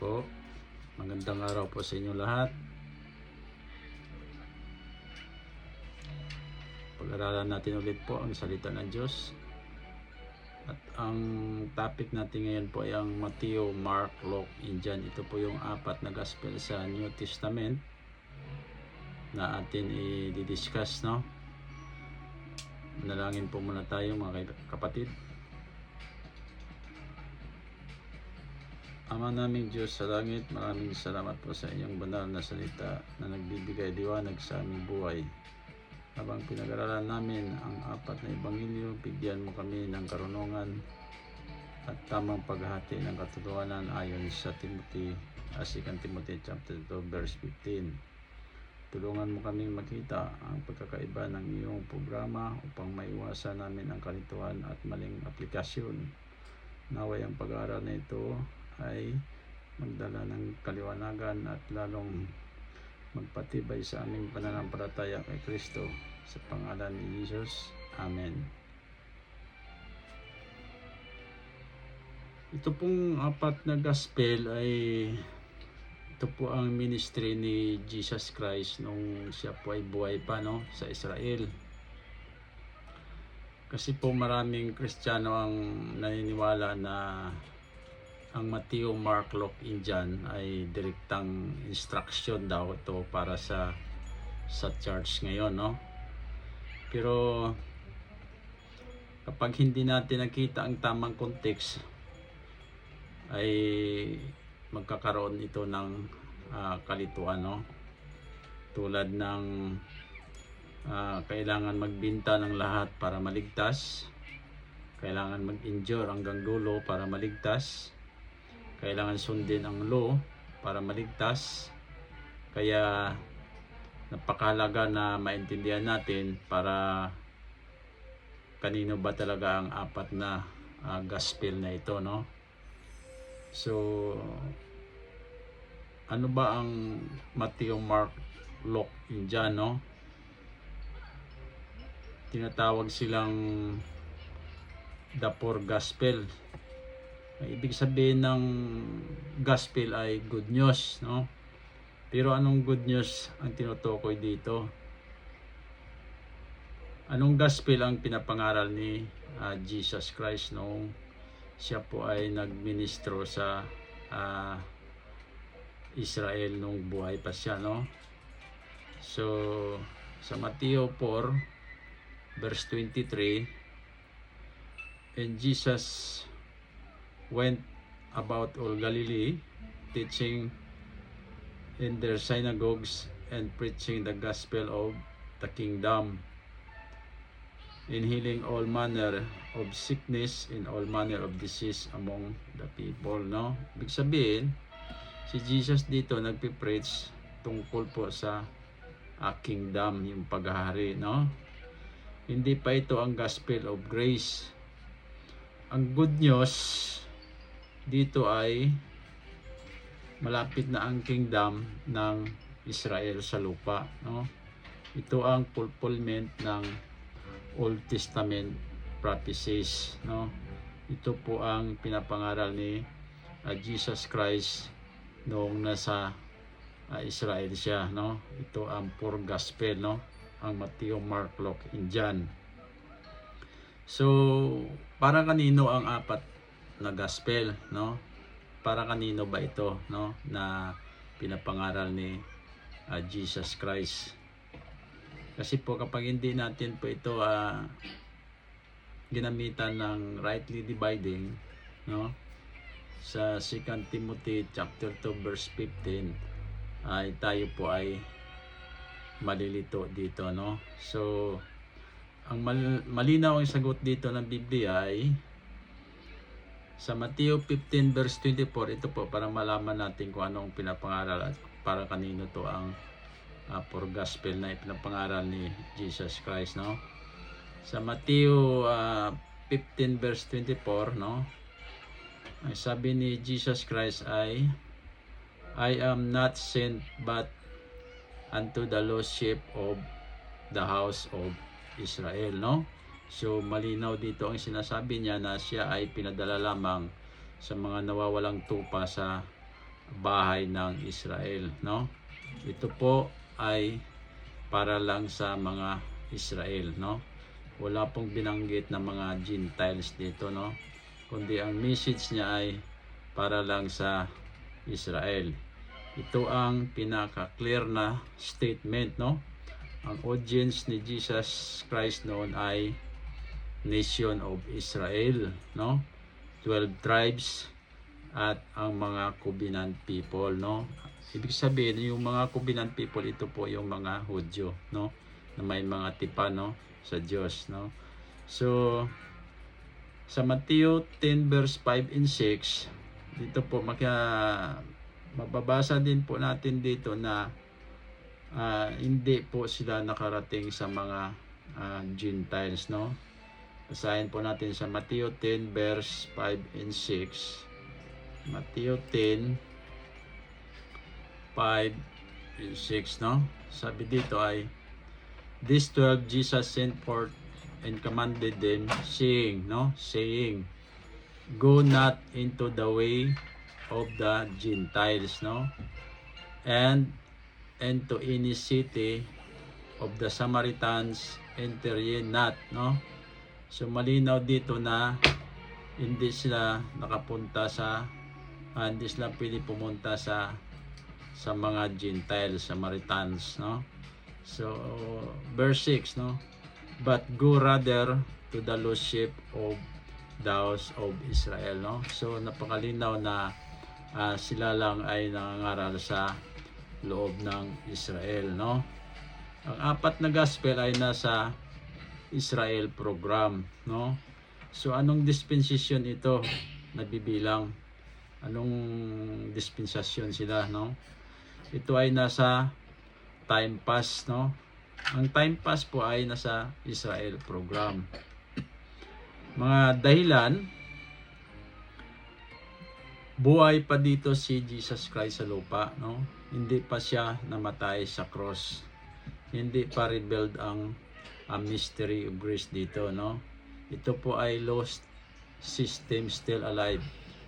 po. Magandang araw po sa inyo lahat. Pag-aralan natin ulit po ang salita ng Diyos. At ang topic natin ngayon po ay ang Matthew, Mark, Luke, and John. Ito po yung apat na gospel sa New Testament na atin i-discuss, no? Manalangin po muna tayo mga kapatid. Ama naming Diyos sa langit, maraming salamat po sa inyong banal na salita na nagbibigay liwanag sa aming buhay. Habang pinag-aralan namin ang apat na ebanghelyo, bigyan mo kami ng karunungan at tamang paghahati ng katotohanan ayon sa Timothy, 2 Timothy chapter 2 verse 15. Tulungan mo kaming makita ang pagkakaiba ng iyong programa upang maiwasan namin ang kalituhan at maling aplikasyon. Naway ang pag-aaral na ito ay magdala ng kaliwanagan at lalong magpatibay sa aming pananampalataya kay Kristo. Sa pangalan ni Jesus. Amen. Ito pong apat na gospel ay ito po ang ministry ni Jesus Christ nung siya po ay buhay pa, no, sa Israel. Kasi po maraming Kristiyano ang naniniwala na ang Matthew, Mark, Luke, and John ay direktang instruction daw ito para sa church ngayon, no? Pero kapag hindi natin nakita ang tamang context ay magkakaroon ito ng kalituan, no? Tulad ng kailangan magbinta ng lahat para maligtas, kailangan mag-endure hanggang dulo para maligtas, kailangan sundin ang law para maligtas. Kaya napakahalaga na maintindihan natin para kanino ba talaga ang apat na gospel na ito, no? So ano ba ang Matthew, Mark, Luke, and John, no? Tinatawag silang the four gospel. Ibig sabihin ng gospel ay good news, no? Pero anong good news ang tinutukoy dito? Anong gospel ang pinapangaral ni Jesus Christ nung siya po ay nagministro sa Israel nung buhay pa siya, no? So sa Matthew 4 verse 23, and Jesus went about all Galilee, teaching in their synagogues and preaching the gospel of the kingdom, in healing all manner of sickness and all manner of disease among the people, no? Ibig sabihin, si Jesus dito nagpipreach tungkol po sa kingdom, yung paghahari, no? Hindi pa ito ang gospel of grace. Ang good news dito ay malapit na ang kingdom ng Israel sa lupa, no? Ito ang fulfillment ng Old Testament prophecies, no? Ito po ang pinapangaral ni Jesus Christ noong nasa Israel siya, no? Ito ang four gospel, no? Ang Matthew, Mark, Luke, and John. So para kanino ang apat na gospel, no? Para kanino ba ito, no, na pinapangaral ni Jesus Christ? Kasi po kapag hindi natin po ito ginamitan ng rightly dividing, no, sa 2 Timothy chapter 2 verse 15 ay tayo po ay malilito dito, no? So ang malinaw ang sagot dito ng Biblia ay sa Matthew 15 verse 24. Ito po para malaman natin kung anong pinapangaral at para kanino to ang for gospel na ipinapangaral ni Jesus Christ, no? Sa Matthew 15 verse 24, no, ay sabi ni Jesus Christ ay, I am not sent but unto the lost sheep of the house of Israel, no? So malinaw dito ang sinasabi niya na siya ay pinadala lamang sa mga nawawalang tupa sa bahay ng Israel, no? Ito po ay para lang sa mga Israel, no? Wala pong binanggit na mga Gentiles dito, no? Kundi ang message niya ay para lang sa Israel. Ito ang pinaka-clear na statement, no? Ang audience ni Jesus Christ noon ay Nation of Israel, no? 12 tribes at ang mga covenant people, no? Ibig sabihin, yung mga covenant people, ito po yung mga Hudyo, no? Na may mga tipan, no? Sa Diyos, no? So, sa Mateo 10 verse 5 and 6, dito po mababasa din po natin dito na hindi po sila nakarating sa mga Gentiles, no? Basahin po natin sa Mateo 10 verse 5 and 6. Mateo 10 5 and 6, no? Sabi dito ay, "These 12 Jesus sent forth and commanded them, saying, Go not into the way of the Gentiles, no? And to any city of the Samaritans enter ye not," no? So malinaw dito na hindi sila nakapunta hindi sila pwede pumunta sa mga Gentiles, Samaritans, no? So verse 6, no? "But go rather to the lost sheep of the house of Israel," no? So napakalinaw na sila lang ay nangangaral sa loob ng Israel, no? Ang apat na gospel ay nasa Israel program, no? So anong dispensation ito nabibilang? Anong dispensasyon sila, no? Ito ay nasa time pass, no? Ang time pass po ay nasa Israel program. Mga dahilan, buhay pa dito si Jesus Christ sa lupa, no? Hindi pa siya namatay sa cross. Hindi pa revealed ang mystery of grace dito, no? Ito po ay lost system still alive.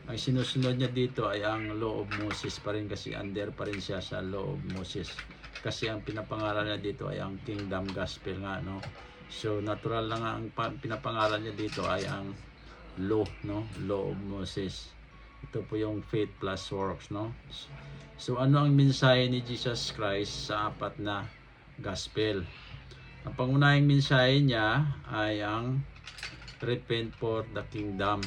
Ang sinusunod niya dito ay ang law of Moses pa rin, kasi under pa rin siya sa law of Moses. Kasi ang pinapangaral niya dito ay ang kingdom gospel nga, no? So natural lang ang pinapangaral niya dito ay ang law, no? Law of Moses. Ito po yung faith plus works, no? So ano ang mensahe ni Jesus Christ sa apat na gospel? Ang pangunahing mensahe niya ay ang repent for the kingdom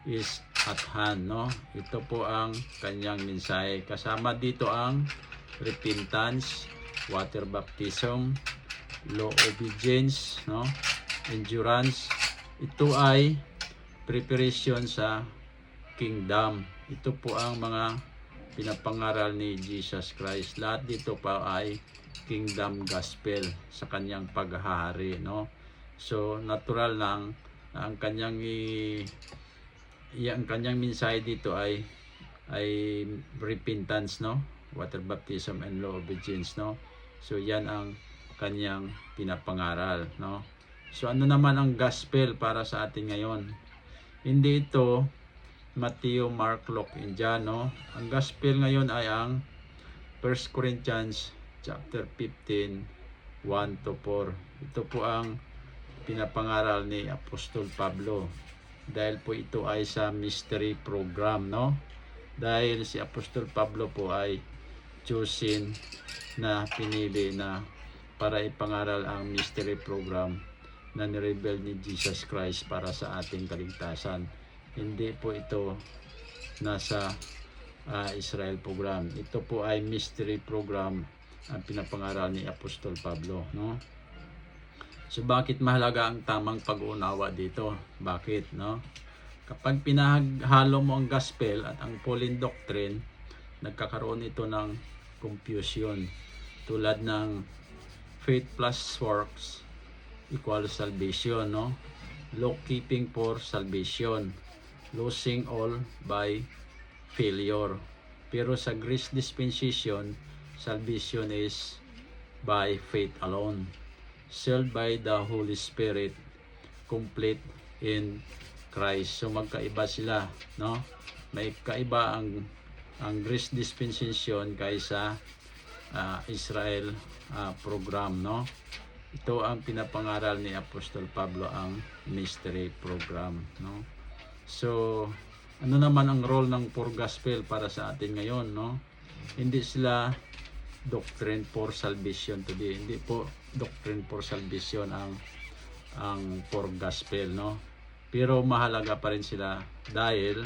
is at hand, no? Ito po ang kanyang mensahe. Kasama dito ang repentance, water baptism, law obedience, no? Endurance. Ito ay preparation sa kingdom. Ito po ang mga pinapangaral ni Jesus Christ. Lahat dito pa ay kingdom gospel sa kanyang paghahari, no? So natural lang na ang kanyang mensahe dito ay repentance, no? Water baptism and law obedience, no? So yan ang kanyang pinapangaral, no? So ano naman ang gospel para sa atin ngayon? Hindi ito Matthew, Mark, Luke, and John, no? Ang gospel ngayon ay ang 1 Corinthians chapter 15 1 to 4. Ito po ang pinapangaral ni Apostol Pablo, dahil po ito ay sa mystery program, no? Dahil si Apostol Pablo po ay chosen na pinili na para ipangaral ang mystery program na nireveal ni Jesus Christ para sa ating kaligtasan. Hindi po ito nasa Israel program. Ito po ay mystery program ang pinapangaral ni Apostol Pablo, no? So bakit mahalaga ang tamang pag-uunawa dito? Bakit, no? Kapag pinaghalo mo ang gospel at ang Pauline doctrine, nagkakaroon ito ng confusion, tulad ng faith plus works equals salvation, no? Law keeping for salvation, losing all by failure. Pero sa grace dispensation, salvation is by faith alone, sealed by the Holy Spirit, complete in Christ. So magkaiba sila, no? May kaiba ang ang Grace Dispensation kaysa Israel program, no? Ito ang pinapangaral ni Apostol Pablo, ang mystery program, no? So ano naman ang role ng poor gospel para sa atin ngayon, no? Hindi sila doctrine for salvation today. Hindi po doctrine for salvation ang poor gospel, no? Pero mahalaga pa rin sila dahil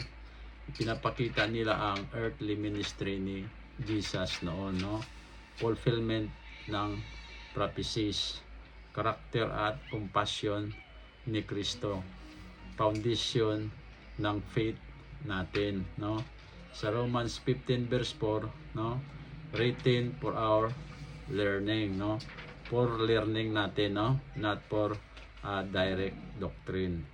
pinapakita nila ang earthly ministry ni Jesus noon, no? Fulfillment ng prophecies, character at compassion ni Kristo, foundation ng faith natin, no? Sa Romans 15 verse 4, no? Written for our learning, no? For learning natin, no? Not for direct doctrine.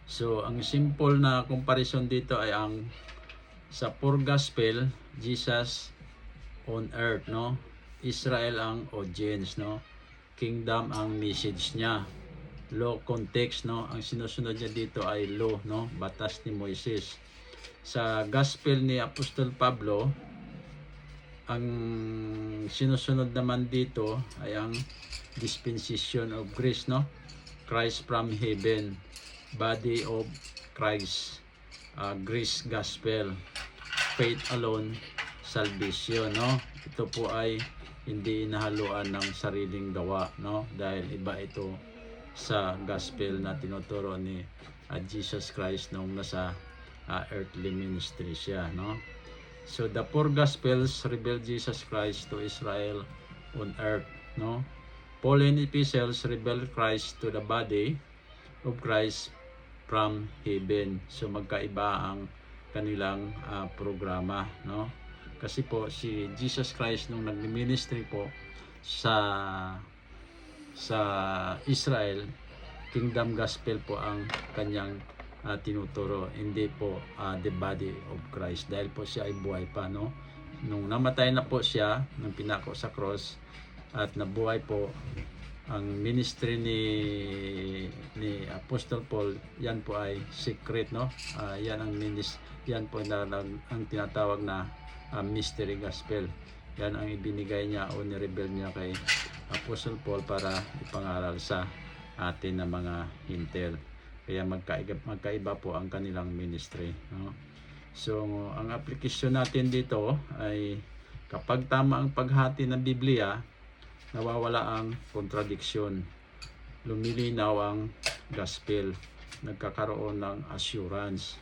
So ang simple na comparison dito ay ang sa poor gospel, Jesus on earth, no? Israel ang audience, no? Kingdom ang message niya. Law context, no? Ang sinusunod niya dito ay law, no? Batas ni Moises. Sa gospel ni Apostol Pablo, ang sinusunod naman dito ay ang dispensation of grace, no? Christ from heaven, body of Christ, grace gospel, faith alone, salvation, no? Ito po ay hindi inahaluan ng sariling gawa, no? Dahil iba ito sa gospel na tinuturo ni Jesus Christ nung nasa earthly ministry siya, no? So the four gospels reveal Jesus Christ to Israel on earth, no? Pauline epistles reveal Christ to the body of Christ from heaven. So magkaiba ang kanilang programa, no? Kasi po si Jesus Christ nung nag-ministry po sa Israel, kingdom gospel po ang kanyang tinuturo, hindi po the body of Christ, dahil po siya ay buhay pa, no? Nung namatay na po siya, nung pinako sa cross at nabuhay po, ang ministry ni Apostle Paul, yan po ay secret, no? Yan po ang tinatawag na mystery gospel. Yan ang ibinigay niya o nireveal niya kay Apostle Paul para ipangaral sa atin na mga hintil. Kaya magkaiba po ang kanilang ministry, no? So ang application natin dito ay kapag tama ang paghati ng Biblia, nawawala ang contradiction, lumilinaw ang gospel, nagkakaroon ng assurance,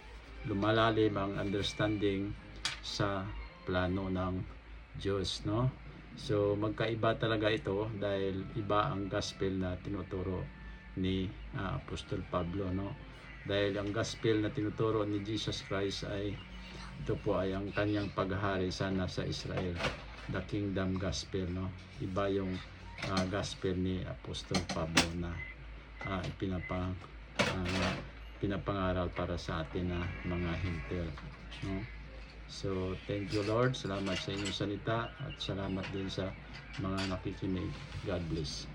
lumalalim ang understanding sa plano ng Diyos, no? So magkaiba talaga ito dahil iba ang gospel na tinuturo ni Apostol Pablo, no? Dahil ang gospel na tinuturo ni Jesus Christ ay ito po ay ang kanyang paghahari sana sa Israel, the kingdom gospel, no? Iba yung gospel ni Apostol Pablo na pinapangaral para sa atin na mga hintil, no? So thank you Lord, salamat sa inyong salita at salamat din sa mga nakikinig. God bless.